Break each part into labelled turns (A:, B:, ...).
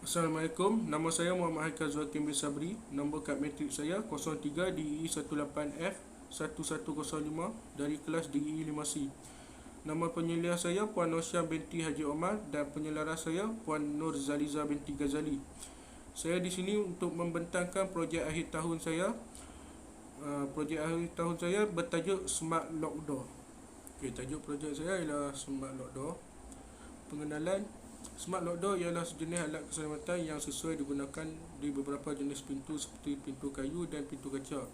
A: Assalamualaikum, nama saya Muhammad Haikal Zuhakim bin Sabri. Nombor kad matrik saya 03 DEE 18F 1105 dari kelas DEE 5C. Nama penyeliah saya Puan Nosyah binti Haji Omar dan penyelaras saya Puan Nur Zaliza binti Ghazali. Saya di sini untuk membentangkan projek akhir tahun saya. Projek akhir tahun saya bertajuk Smart Lock Door. Tajuk projek saya ialah Smart Lock Door. Pengenalan. Smart Lock Door ialah sejenis alat keselamatan yang sesuai digunakan di beberapa jenis pintu seperti pintu kayu dan pintu kaca.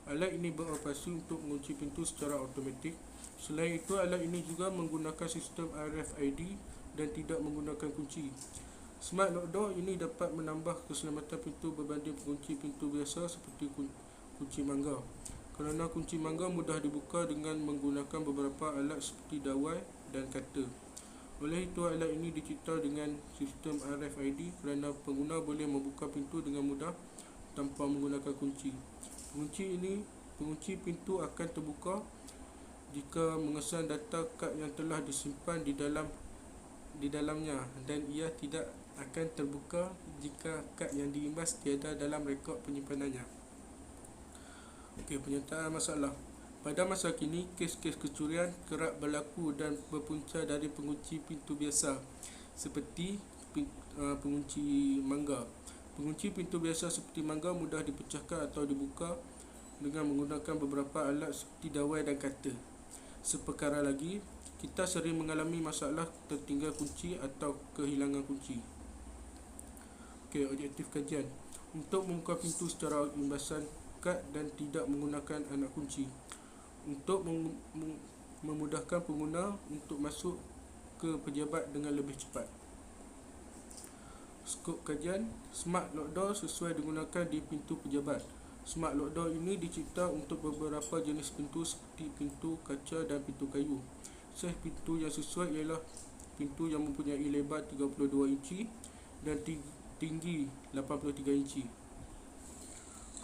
A: Alat ini beroperasi untuk mengunci pintu secara automatik. Selain itu, alat ini juga menggunakan sistem RFID dan tidak menggunakan kunci. Smart Lock Door ini dapat menambah keselamatan pintu berbanding pengunci pintu biasa seperti kunci mangga. Kerana kunci mangga mudah dibuka dengan menggunakan beberapa alat seperti dawai dan kater. Oleh itu, alat ini dicipta dengan sistem RFID kerana pengguna boleh membuka pintu dengan mudah tanpa menggunakan kunci. Pengunci pintu akan terbuka jika mengesan data kad yang telah disimpan di dalamnya, dan ia tidak akan terbuka jika kad yang diimbas tiada dalam rekod penyimpanannya. Penyertaan masalah. Pada masa kini, kes-kes kecurian kerap berlaku dan berpunca dari pengunci pintu biasa seperti pengunci mangga. Pengunci pintu biasa seperti mangga mudah dipecahkan atau dibuka dengan menggunakan beberapa alat seperti dawai dan kater. Seperkara lagi, kita sering mengalami masalah tertinggal kunci atau kehilangan kunci. Objektif kajian. Untuk membuka pintu secara imbasan kad dan tidak menggunakan anak kunci. Untuk memudahkan pengguna untuk masuk ke pejabat dengan lebih cepat. Skop kajian. Smart Lock Door sesuai digunakan di pintu pejabat. Smart Lock Door ini dicipta untuk beberapa jenis pintu seperti pintu kaca dan pintu kayu. Saiz pintu yang sesuai ialah pintu yang mempunyai lebar 32 inci dan tinggi 83 inci.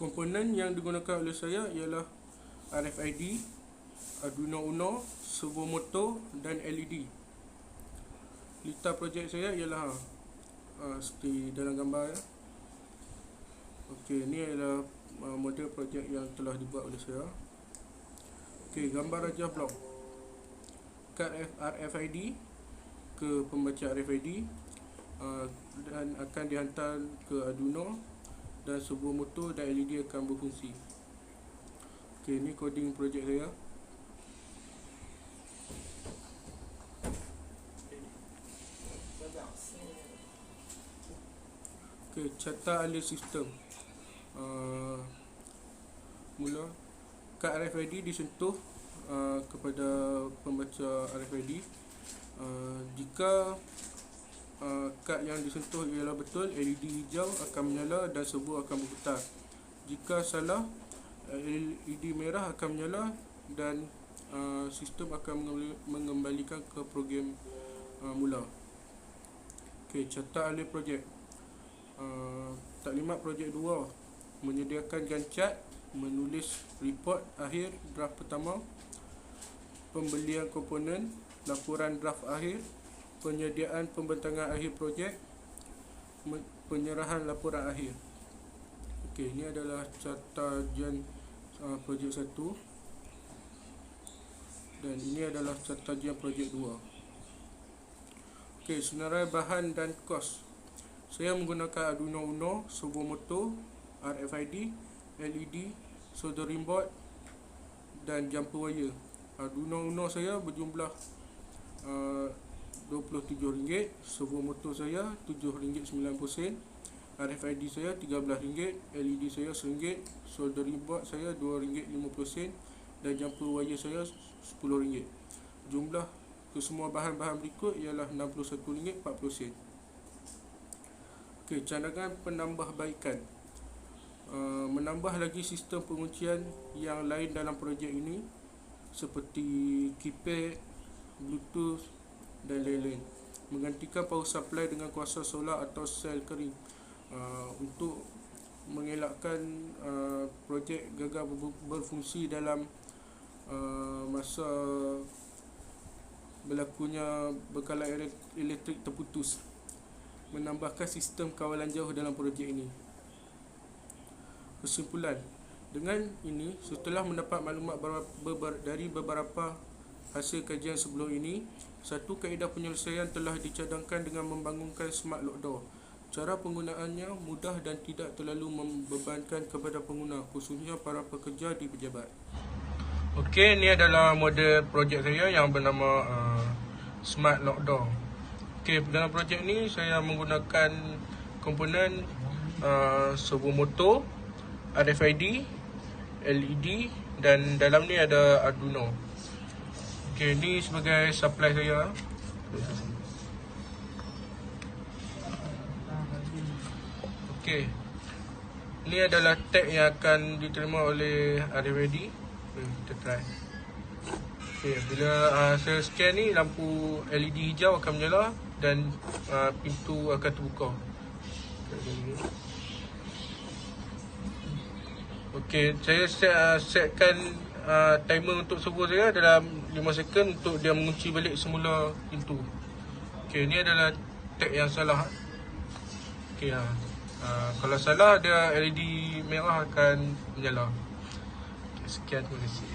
A: Komponen yang digunakan oleh saya ialah RFID, Arduino Uno, servo motor dan LED. Litar projek saya ialah seperti dalam gambar ya. Ini adalah model projek yang telah dibuat oleh saya. Gambar rajah blok. Kad RFID ke pembaca RFID dan akan dihantar ke Arduino, dan servo motor dan LED akan berfungsi. Ini coding projek saya. Carta alih sistem. Mula, kad RFID disentuh kepada pembaca RFID. Jika kad yang disentuh ialah betul, LED hijau akan menyala dan servo akan berputar. Jika salah, LED merah akan menyala dan sistem akan mengembalikan ke program mula. Carta alih projek. Taklimat projek 2: menyediakan gancat, menulis report akhir draft pertama, pembelian komponen, laporan draft akhir, penyediaan pembentangan akhir projek, penyerahan laporan akhir. Ini adalah carta jen projek 1, dan ini adalah carta jen projek 2. Senarai bahan dan kos. Saya menggunakan Arduino Uno, servo motor, RFID, LED, soldering board dan jumper wire. Arduino Uno saya berjumlah RM27, servo motor saya RM7.90, RFID saya RM13, LED saya RM1, soldering board saya RM2.50 dan jumper wire saya RM10. Jumlah kesemua bahan-bahan berikut ialah RM61.40. Cadangan penambahbaikan. Menambah lagi sistem penguncian yang lain dalam projek ini seperti keypad, Bluetooth dan lain-lain. Menggantikan power supply dengan kuasa solar atau sel kering untuk mengelakkan projek gagal berfungsi dalam masa berlakunya bekalan elektrik terputus. menambahkan sistem kawalan jauh dalam projek ini. Kesimpulan, dengan ini, setelah mendapat maklumat dari beberapa hasil kajian sebelum ini, satu kaedah penyelesaian telah dicadangkan dengan membangunkan smart lock door. Cara penggunaannya mudah dan tidak terlalu membebankan kepada pengguna, khususnya para pekerja di pejabat. Okey, ini adalah model projek saya yang bernama Smart Lock Door. Okey, dalam projek ni saya menggunakan komponen servo motor, RFID, LED dan dalam ni ada Arduino. Okey, ni sebagai supply saya. Okey, ni adalah tag yang akan diterima oleh RFID. Kita try. Okey, bila saya scan ni, lampu LED hijau akan menyala dan pintu akan terbuka. Okey, saya setkan timer untuk servo saya dalam 5 second untuk dia mengunci balik semula pintu. Okey, ni adalah tag yang salah. Okey, kalau salah dia LED merah akan menyala. Okay, sekian, terima kasih.